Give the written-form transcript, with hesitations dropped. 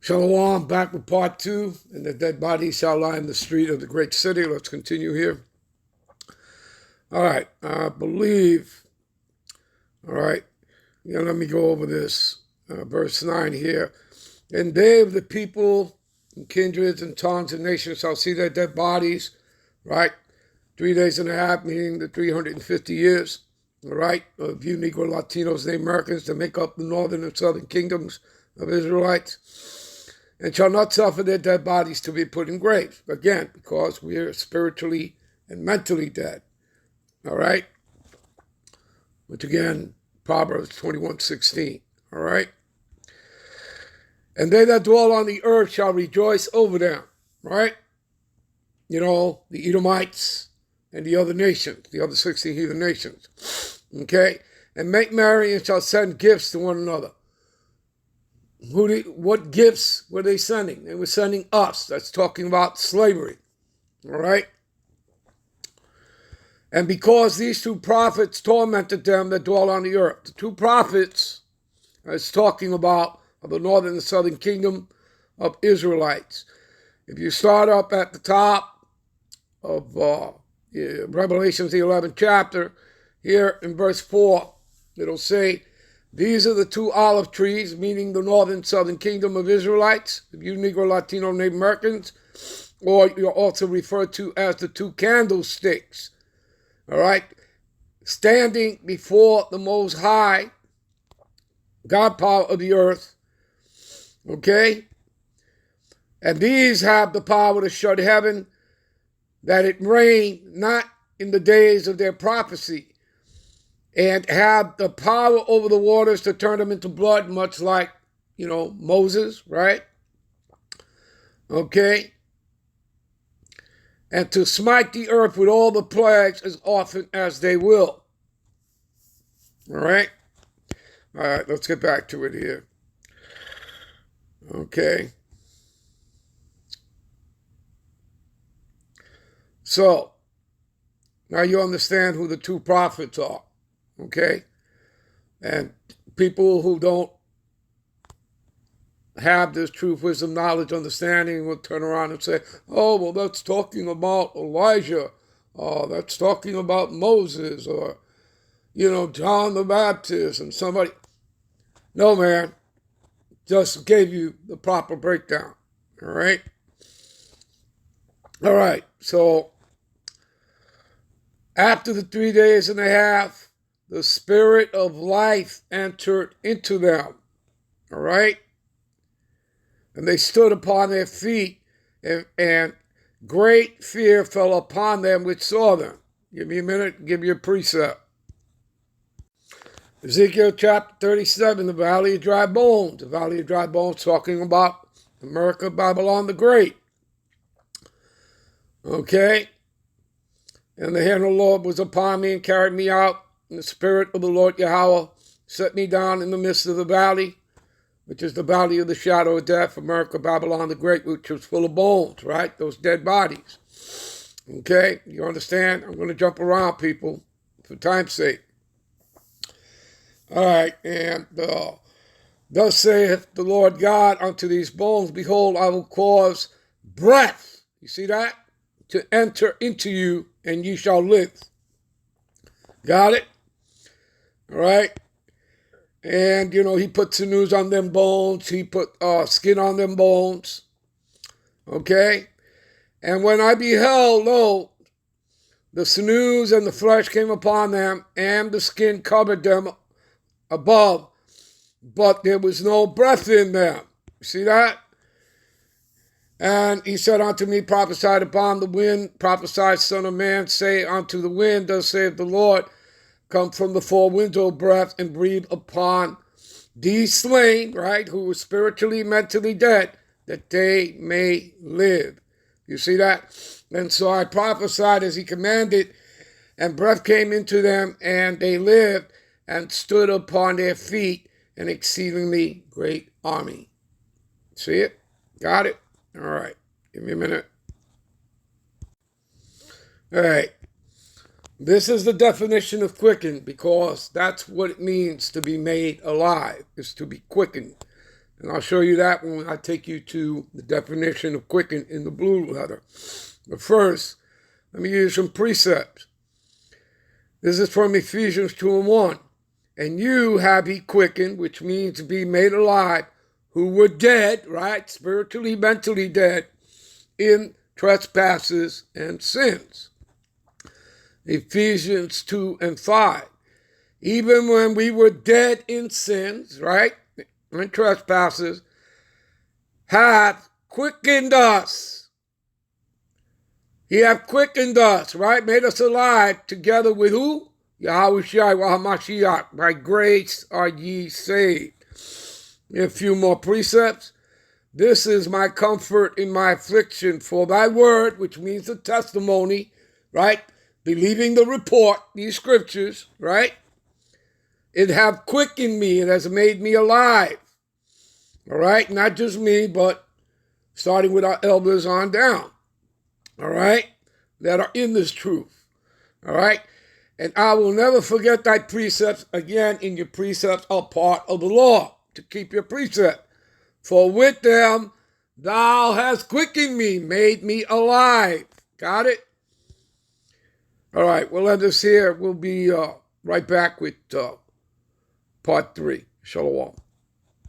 Shalom, back with part 2, and the dead bodies shall lie in the street of the great city. Let's continue here. All right, I believe, all right, let me go over this. Verse 9 here. And they of the people, and kindreds, and tongues, and nations shall see their dead bodies, right? 3 days and a half, meaning the 350 years, all right, of you Negro, Latinos, and Americans to make up the northern and southern kingdoms of Israelites, and shall not suffer their dead bodies to be put in graves. Again, because we are spiritually and mentally dead. All right? Which again, Proverbs 21:16. All right? And they that dwell on the earth shall rejoice over them. Right? You know, the Edomites and the other nations, the other 16 heathen nations. Okay? And make merry and shall send gifts to one another. What gifts were they sending? They were sending us. That's talking about slavery. All right? And because these two prophets tormented them that dwell on the earth. The two prophets is talking about the northern and southern kingdom of Israelites. If you start up at the top of Revelations, the 11th chapter, here in verse 4, it'll say, these are the two olive trees, meaning the northern southern kingdom of Israelites, if you Negro, Latino, Native Americans, or you're also referred to as the two candlesticks. All right, standing before the Most High, God power of the earth, okay? And these have the power to shut heaven, that it rain not in the days of their prophecy, and have the power over the waters to turn them into blood, much like, Moses, right? Okay? And to smite the earth with all the plagues as often as they will. All right? All right, let's get back to it here. Okay. So, now you understand who the two prophets are. Okay? And people who don't have this truth, wisdom, knowledge, understanding will turn around and say, oh, well, that's talking about Elijah. That's talking about Moses or, John the Baptist and somebody. No, man. Just gave you the proper breakdown. All right? All right. So, after the 3 days and a half, the spirit of life entered into them. All right? And they stood upon their feet, and great fear fell upon them which saw them. Give me a minute, give you a precept. Ezekiel chapter 37, the Valley of Dry Bones. The Valley of Dry Bones talking about America, Babylon the Great. Okay? And the hand of the Lord was upon me and carried me out. And the Spirit of the Lord Yahweh set me down in the midst of the valley, which is the valley of the shadow of death, America, Babylon the Great, which was full of bones, right? Those dead bodies. Okay? You understand? I'm going to jump around, people, for time's sake. All right, and thus saith the Lord God unto these bones, behold, I will cause breath, you see that, to enter into you, and ye shall live. Got it? All right? And, he put sinews on them bones. He put skin on them bones. Okay? And when I beheld, lo, the sinews and the flesh came upon them, and the skin covered them above, but there was no breath in them. You see that? And he said unto me, prophesied upon the wind, prophesy, son of man, say unto the wind, thus saith the Lord, come from the four winds, O breath, and breathe upon these slain, right, who were spiritually, mentally dead, that they may live. You see that? And so I prophesied as he commanded, and breath came into them, and they lived, and stood upon their feet, an exceedingly great army. See it? Got it? All right. Give me a minute. All right. This is the definition of quickened, because that's what it means to be made alive, is to be quickened. And I'll show you that when I take you to the definition of quicken in the blue letter. But first, let me give you some precepts. This is from Ephesians 2:1. And you have he quickened, which means to be made alive, who were dead, right? Spiritually, mentally dead, in trespasses and sins. Ephesians 2:5. Even when we were dead in sins, right? And trespasses, hath quickened us. He hath quickened us, right? Made us alive together with who? Yahweh Shai Wahamashiach. By grace are ye saved. A few more precepts. This is my comfort in my affliction, for thy word, which means the testimony, right? Believing the report, these scriptures, right? It have quickened me. It has made me alive. All right? Not just me, but starting with our elders on down. All right? That are in this truth. All right? And I will never forget thy precepts. Again, in your precepts are part of the law, to keep your precept. For with them thou hast quickened me, made me alive. Got it? All right, we'll end this here. We'll be right back with part 3. Shalom.